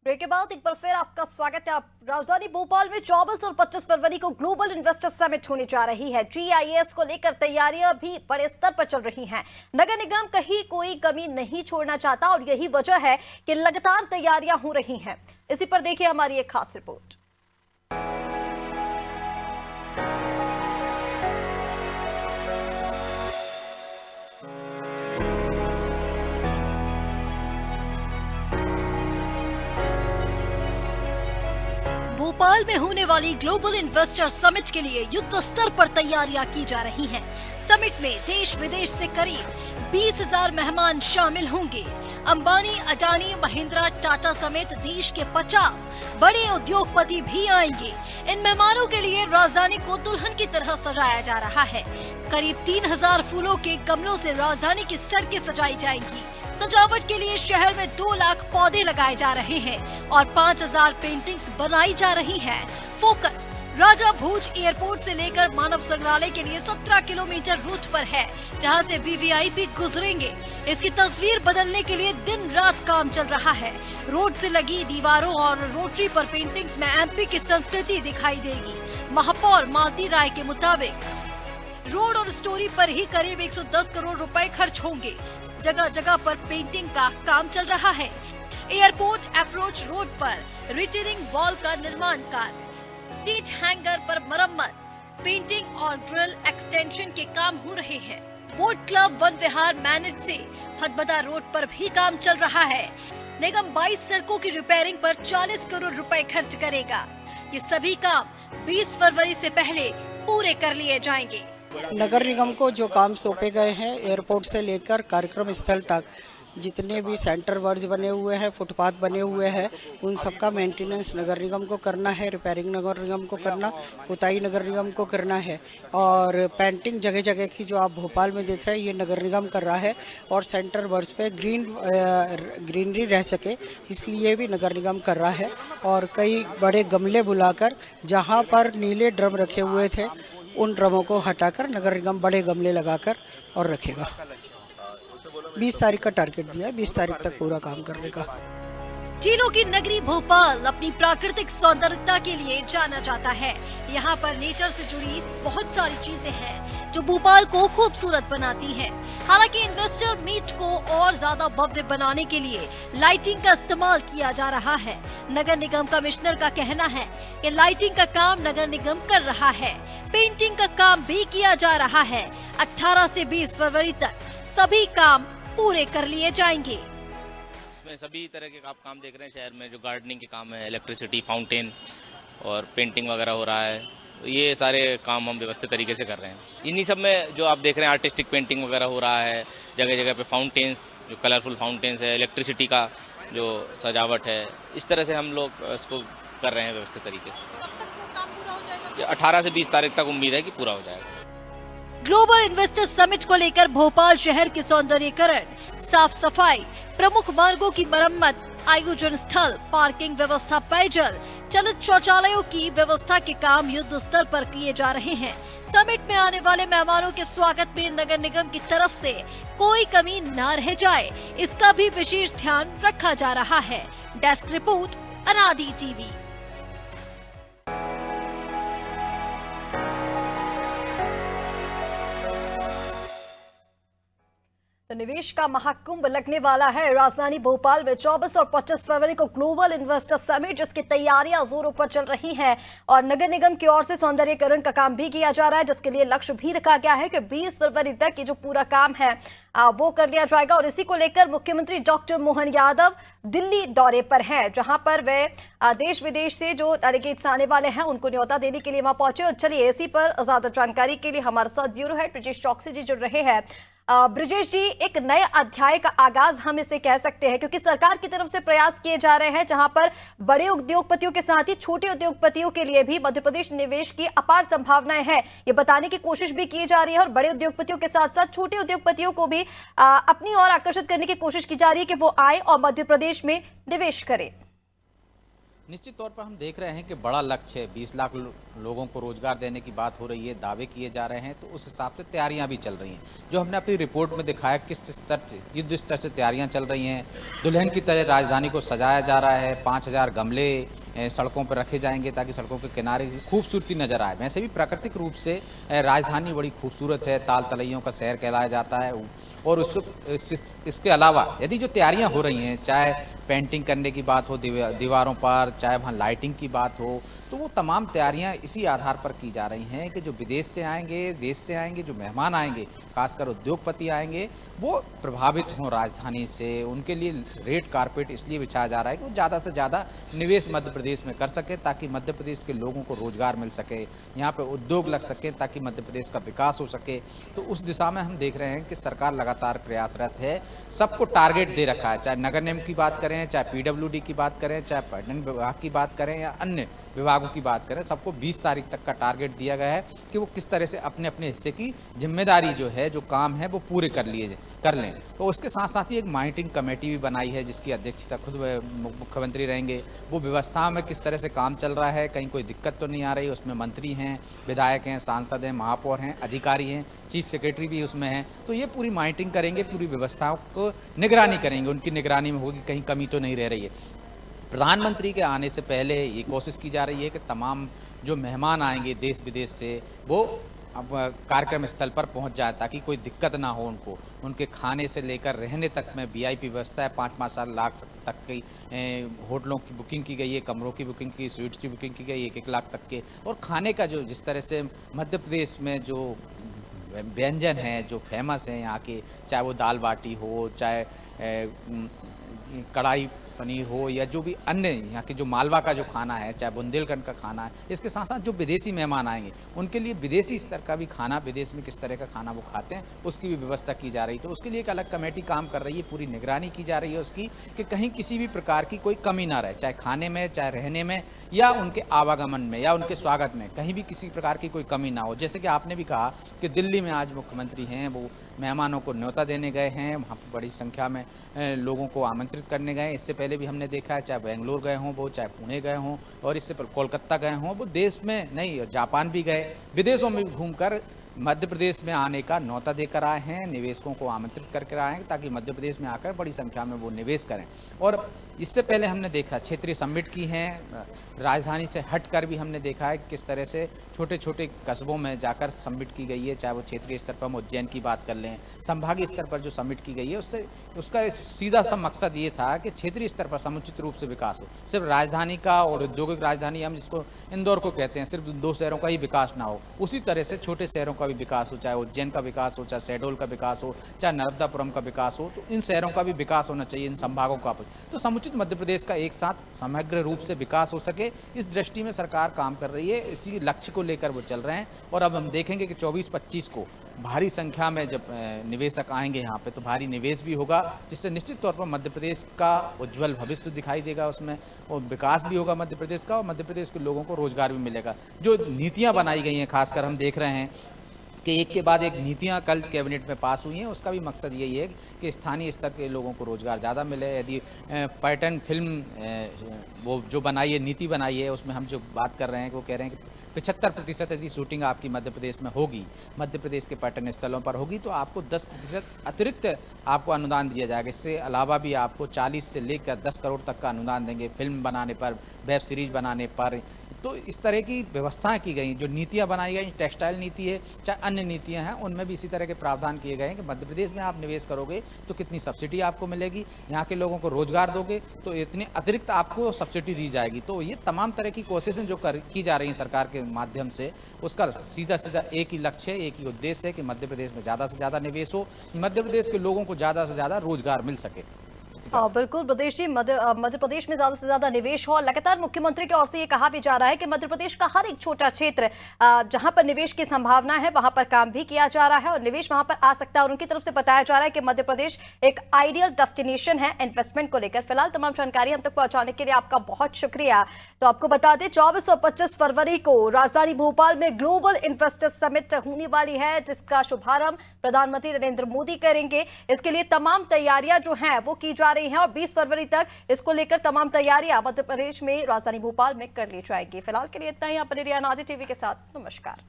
Break के बाद एक बार फिर आपका स्वागत है। आप राजधानी भोपाल में 24 और 25 फरवरी को ग्लोबल इन्वेस्टर समिट होने जा रही है। GIS को लेकर तैयारियां भी बड़े स्तर पर चल रही हैं। नगर निगम कहीं कोई कमी नहीं छोड़ना चाहता और यही वजह है कि लगातार तैयारियां हो रही हैं। इसी पर देखिए हमारी एक खास रिपोर्ट। भोपाल में होने वाली ग्लोबल इन्वेस्टर समिट के लिए युद्ध स्तर पर तैयारियां की जा रही हैं। समिट में देश विदेश से करीब 20,000 मेहमान शामिल होंगे। अंबानी, अडानी, महिंद्रा, टाटा समेत देश के 50 बड़े उद्योगपति भी आएंगे। इन मेहमानों के लिए राजधानी को दुल्हन की तरह सजाया जा रहा है। करीब 3,000 फूलों के गमलों से राजधानी की सड़कें सजाई जाएंगी। सजावट के लिए शहर में 2 लाख पौधे लगाए जा रहे हैं और 5,000 पेंटिंग्स बनाई जा रही हैं। फोकस राजा भोज एयरपोर्ट से लेकर मानव संग्रहालय के लिए 17 किलोमीटर रूट पर है, जहां से VVIP गुजरेंगे। इसकी तस्वीर बदलने के लिए दिन रात काम चल रहा है। रोड से लगी दीवारों और रोटरी पर पेंटिंग्स में MP की संस्कृति दिखाई देगी। महापौर मालती राय के मुताबिक रोड और स्टोरी पर ही करीब 110 करोड़ रुपए खर्च होंगे। जगह जगह पर पेंटिंग का काम चल रहा है। एयरपोर्ट अप्रोच रोड पर रिटेनिंग वॉल का निर्माण कार्य, स्ट्रीट हैंगर पर मरम्मत, पेंटिंग और ग्रिल एक्सटेंशन के काम हो रहे हैं। बोट क्लब वन विहार मैनेज से हदबदा रोड पर भी काम चल रहा है। निगम 22 सड़कों की रिपेयरिंग पर 40 करोड़ रुपए खर्च करेगा। ये सभी काम 20 फरवरी से पहले पूरे कर लिए जाएंगे। नगर निगम को जो काम सौंपे गए हैं, एयरपोर्ट से लेकर कार्यक्रम स्थल तक जितने भी सेंटर वर्ज बने हुए हैं, फुटपाथ बने हुए हैं, उन सबका मेंटेनेंस नगर निगम को करना है, रिपेयरिंग नगर निगम को करना, पुताई नगर निगम को करना है। और पेंटिंग जगह जगह की जो आप भोपाल में देख रहे हैं, ये नगर निगम कर रहा है। और सेंटर वर्ज पे ग्रीनरी रह सके इसलिए भी नगर निगम कर रहा है। और कई बड़े गमले बुलाकर जहाँ पर नीले ड्रम रखे हुए थे, उन ड्रमों को हटाकर नगर निगम बड़े गमले लगाकर और रखेगा। 20 तारीख का टारगेट दिया है, 20 तारीख तक पूरा काम करने का। झीलों की नगरी भोपाल अपनी प्राकृतिक सौंदर्यता के लिए जाना जाता है। यहाँ पर नेचर से जुड़ी बहुत सारी चीजें हैं जो भोपाल को खूबसूरत बनाती हैं। हालांकि इन्वेस्टर मीट को और ज्यादा भव्य बनाने के लिए लाइटिंग का इस्तेमाल किया जा रहा है। नगर निगम कमिश्नर का कहना है कि लाइटिंग का काम नगर निगम कर रहा है। पेंटिंग का काम भी किया जा रहा है। 18 से 20 फरवरी तक सभी काम पूरे कर लिए जाएंगे। इसमें सभी तरह के आप काम देख रहे हैं शहर में, जो गार्डनिंग के काम है, इलेक्ट्रिसिटी, फाउंटेन और पेंटिंग वगैरह हो रहा है। ये सारे काम हम व्यवस्थित तरीके से कर रहे हैं। इन्हीं सब में जो आप देख रहे हैं आर्टिस्टिक पेंटिंग वगैरह हो रहा है। जगह जगह पे फाउंटेन्स, जो कलरफुल फाउंटेन्स है, इलेक्ट्रिसिटी का जो सजावट है, इस तरह से हम लोग इसको कर रहे हैं व्यवस्थित तरीके से। कब तक काम पूरा हो जाएगा? 18 से 20 तारीख तक उम्मीद है कि पूरा हो जाएगा। ग्लोबल इन्वेस्टर समिट को लेकर भोपाल शहर के सौंदर्यीकरण, साफ सफाई, प्रमुख मार्गों की मरम्मत, आयोजन स्थल, पार्किंग व्यवस्था, पेयजल, चलित शौचालयों की व्यवस्था के काम युद्ध स्तर पर किए जा रहे हैं। समिट में आने वाले मेहमानों के स्वागत में नगर निगम की तरफ से कोई कमी न रह जाए, इसका भी विशेष ध्यान रखा जा रहा है। डेस्क रिपोर्ट, अनादि TV। तो निवेश का महाकुंभ लगने वाला है राजधानी भोपाल में 24 और 25 फरवरी को ग्लोबल इन्वेस्टर समिट, जिसकी तैयारियां जोरों पर चल रही हैं। और नगर निगम की ओर से सौंदर्यीकरण का काम भी किया जा रहा है, जिसके लिए लक्ष्य भी रखा गया है कि 20 फरवरी तक ये जो पूरा काम है वो कर लिया जाएगा। और इसी को लेकर मुख्यमंत्री डॉक्टर मोहन यादव दिल्ली दौरे पर हैं, जहां पर वे देश विदेश से जो डेलीगेट्स आने वाले हैं उनको न्योता देने के लिए वहां पहुंचे। और चलिए इसी पर ज्यादा जानकारी के लिए हमारे साथ ब्यूरो हेड ब्रिजेश चौकसी जी जुड़ रहे हैं। ब्रिजेश जी, एक नए अध्याय का आगाज हम इसे कह सकते हैं, क्योंकि सरकार की तरफ से प्रयास किए जा रहे हैं, जहां पर बड़े उद्योगपतियों के साथ ही छोटे उद्योगपतियों के लिए भी मध्य प्रदेश निवेश की अपार संभावनाएं हैं, ये बताने की कोशिश भी की जा रही है। और बड़े उद्योगपतियों के साथ साथ छोटे उद्योगपतियों को भी अपनी ओर आकर्षित करने की कोशिश की जा रही है कि वो आए और मध्य प्रदेश में निवेश करें। निश्चित तौर पर हम देख रहे हैं कि बड़ा लक्ष्य है, 20 लाख लोगों को रोजगार देने की बात हो रही है, दावे किए जा रहे हैं, तो उस हिसाब से तैयारियां भी चल रही हैं। जो हमने अपनी रिपोर्ट में दिखाया किस स्तर से, युद्ध स्तर से तैयारियां चल रही हैं। दुल्हन की तरह राजधानी को सजाया जा रहा है, 5000 गमले सड़कों पर रखे जाएंगे ताकि सड़कों के किनारे खूबसूरती नजर आए। वैसे भी प्राकृतिक रूप से राजधानी बड़ी खूबसूरत है, ताल तलैयों का शहर कहलाया जाता है। और इसके अलावा यदि जो तैयारियां हो रही हैं, चाहे पेंटिंग करने की बात हो दीवारों पर, चाहे वहाँ लाइटिंग की बात हो, तो वो तमाम तैयारियां इसी आधार पर की जा रही हैं कि जो विदेश से आएंगे, देश से आएंगे, जो मेहमान आएंगे, खासकर उद्योगपति आएंगे, वो प्रभावित हों राजधानी से। उनके लिए रेड कारपेट इसलिए बिछाया जा रहा है कि वो ज़्यादा से ज़्यादा निवेश मध्य प्रदेश में कर सके ताकि मध्य प्रदेश के लोगों को रोजगार मिल सके, यहाँ पर उद्योग लग सके ताकि मध्य प्रदेश का विकास हो सके। तो उस दिशा में हम देख रहे हैं कि सरकार लगातार प्रयासरत है। सबको टारगेट दे रखा है, चाहे नगर निगम की बात करें, चाहे पीडब्ल्यूडी की बात करें, चाहे पर्यटन विभाग की बात करें या अन्य विभागों की बात करें, सबको 20 तारीख तक का टारगेट दिया गया है कि वो किस तरह से अपने अपने हिस्से की जिम्मेदारी जो है, जो काम है, वो पूरे कर लें। तो उसके साथ साथ ही एक मॉनिटरिंग कमेटी भी बनाई है जिसकी अध्यक्षता खुद मुख्यमंत्री रहेंगे। वो व्यवस्था में किस तरह से काम चल रहा है, कहीं कोई दिक्कत तो नहीं आ रही, उसमें मंत्री हैं, विधायक हैं, सांसद हैं, महापौर हैं, अधिकारी हैं, चीफ सेक्रेटरी भी उसमें हैं। तो ये पूरी मॉनिटरिंग करेंगे, पूरी व्यवस्थाओं को निगरानी करेंगे, उनकी निगरानी में होगी, कहीं कमी तो नहीं रह रही है। प्रधानमंत्री के आने से पहले ये कोशिश की जा रही है कि तमाम जो मेहमान आएंगे देश विदेश से, वो अब कार्यक्रम स्थल पर पहुंच जाए ताकि कोई दिक्कत ना हो उनको। उनके खाने से लेकर रहने तक में वीआईपी व्यवस्था है, 5-5 लाख तक की होटलों की बुकिंग की गई है, कमरों की बुकिंग की, स्वीट्स की बुकिंग की गई, 1-1 लाख तक के। और खाने का जो जिस तरह से मध्य प्रदेश में जो व्यंजन हैं जो फेमस हैं यहाँ के, चाहे वो दाल बाटी हो, चाहे कढ़ाई पनीर हो, या जो भी अन्य यहाँ के जो मालवा का जो खाना है, चाहे बुंदेलखंड का खाना है, इसके साथ साथ जो विदेशी मेहमान आएंगे उनके लिए विदेशी स्तर का भी खाना, विदेश में किस तरह का खाना वो खाते हैं, उसकी भी व्यवस्था की जा रही है। तो उसके लिए एक अलग कमेटी काम कर रही है, पूरी निगरानी की जा रही है उसकी कि कहीं किसी भी प्रकार की कोई कमी ना रहे, चाहे खाने में, चाहे रहने में, या उनके आवागमन में, या उनके स्वागत में, कहीं भी किसी प्रकार की कोई कमी ना हो। जैसे कि आपने भी कहा कि दिल्ली में आज मुख्यमंत्री हैं, वो मेहमानों को न्योता देने गए हैं, वहाँ पर बड़ी संख्या में लोगों को आमंत्रित करने गए। इससे पहले भी हमने देखा है, चाहे बेंगलोर गए हों वो, चाहे पुणे गए हों, और इससे कोलकाता गए हों, वो देश में नहीं, जापान भी गए, विदेशों में भी घूमकर मध्य प्रदेश में आने का न्योता देकर आए हैं, निवेशकों को आमंत्रित करके आए हैं ताकि मध्य प्रदेश में आकर बड़ी संख्या में वो निवेश करें। और इससे पहले हमने देखा क्षेत्रीय समिट की हैं, राजधानी से हटकर भी हमने देखा है किस तरह से छोटे छोटे कस्बों में जाकर समिट की गई है, चाहे वो क्षेत्रीय स्तर पर हम उज्जैन की बात कर लें, संभागीय स्तर पर जो समिट की गई है, उसका सीधा सा मकसद ये था कि क्षेत्रीय स्तर पर समुचित रूप से विकास हो। सिर्फ राजधानी का और औद्योगिक राजधानी हम जिसको इंदौर को कहते हैं, सिर्फ 2 शहरों का ही विकास ना हो, उसी तरह से छोटे शहरों का भी विकास हो, चाहे उज्जैन का विकास हो, चाहे शहडोल का विकास हो, चाहे नर्मदापुरम का विकास हो, तो इन शहरों का भी विकास होना चाहिए, इन संभागों का। तो समुचित मध्य प्रदेश का एक साथ समग्र रूप से विकास हो सके, इस दृष्टि में सरकार काम कर रही है, इसी लक्ष्य को लेकर वो चल रहे हैं। और अब हम देखेंगे कि 24-25 को भारी संख्या में जब निवेशक आएंगे यहाँ पे, तो भारी निवेश भी होगा, जिससे निश्चित तौर पर मध्य प्रदेश का उज्जवल भविष्य दिखाई देगा उसमें, और विकास भी होगा मध्य प्रदेश का, और मध्य प्रदेश के लोगों को रोजगार भी मिलेगा। जो नीतियाँ बनाई गई हैं, खासकर हम देख रहे हैं कि एक के बाद एक नीतियां कल कैबिनेट में पास हुई हैं, उसका भी मकसद यही है कि स्थानीय स्तर के लोगों को रोजगार ज़्यादा मिले। यदि पर्यटन फिल्म वो जो बनाई है, नीति बनाई है, उसमें हम जो बात कर रहे हैं वो कह रहे हैं कि 75% यदि शूटिंग आपकी मध्य प्रदेश में होगी, मध्य प्रदेश के पर्यटन स्थलों पर होगी, तो आपको 10% अतिरिक्त आपको अनुदान दिया जाएगा। इससे अलावा भी आपको 40 से लेकर 10 करोड़ तक का अनुदान देंगे फिल्म बनाने पर, वेब सीरीज बनाने पर। तो इस तरह की व्यवस्थाएं की गई, जो नीतियां बनाई गई, टेक्सटाइल नीति है, चाहे अन्य नीतियां हैं, उनमें भी इसी तरह के प्रावधान किए गए हैं कि मध्य प्रदेश में आप निवेश करोगे तो कितनी सब्सिडी आपको मिलेगी, यहाँ के लोगों को रोजगार दोगे तो इतनी अतिरिक्त आपको सब्सिडी दी जाएगी। तो ये तमाम तरह की कोशिशें जो की जा रही हैं सरकार के माध्यम से, उसका सीधा सीधा एक ही लक्ष्य है, एक ही उद्देश्य है कि मध्य प्रदेश में ज़्यादा से ज़्यादा निवेश हो, मध्य प्रदेश के लोगों को ज़्यादा से ज़्यादा रोजगार मिल सके। बिल्कुल ब्रजेश जी, मध्य प्रदेश में ज्यादा से ज्यादा निवेश हो। लगातार मुख्यमंत्री की ओर से ये कहा भी जा रहा है कि मध्य प्रदेश का हर एक छोटा क्षेत्र जहां पर निवेश की संभावना है वहां पर काम भी किया जा रहा है और निवेश वहां पर आ सकता है। और उनकी तरफ से बताया जा रहा है कि मध्य प्रदेश एक आइडियल डेस्टिनेशन है इन्वेस्टमेंट को लेकर। फिलहाल तमाम जानकारी हम तक पहुंचाने के लिए आपका बहुत शुक्रिया। तो आपको बता दें 24 और 25 फरवरी को राजधानी भोपाल में ग्लोबल इन्वेस्टर समिट होने वाली है, जिसका शुभारंभ प्रधानमंत्री नरेंद्र मोदी करेंगे। इसके लिए तमाम तैयारियां जो हैं वो की जा रही हैं और 20 फरवरी तक इसको लेकर तमाम तैयारियां मध्य प्रदेश में राजधानी भोपाल में कर ली जाएगी। फिलहाल के लिए इतना ही। आप बने रहिए अनादि टीवी के साथ। नमस्कार।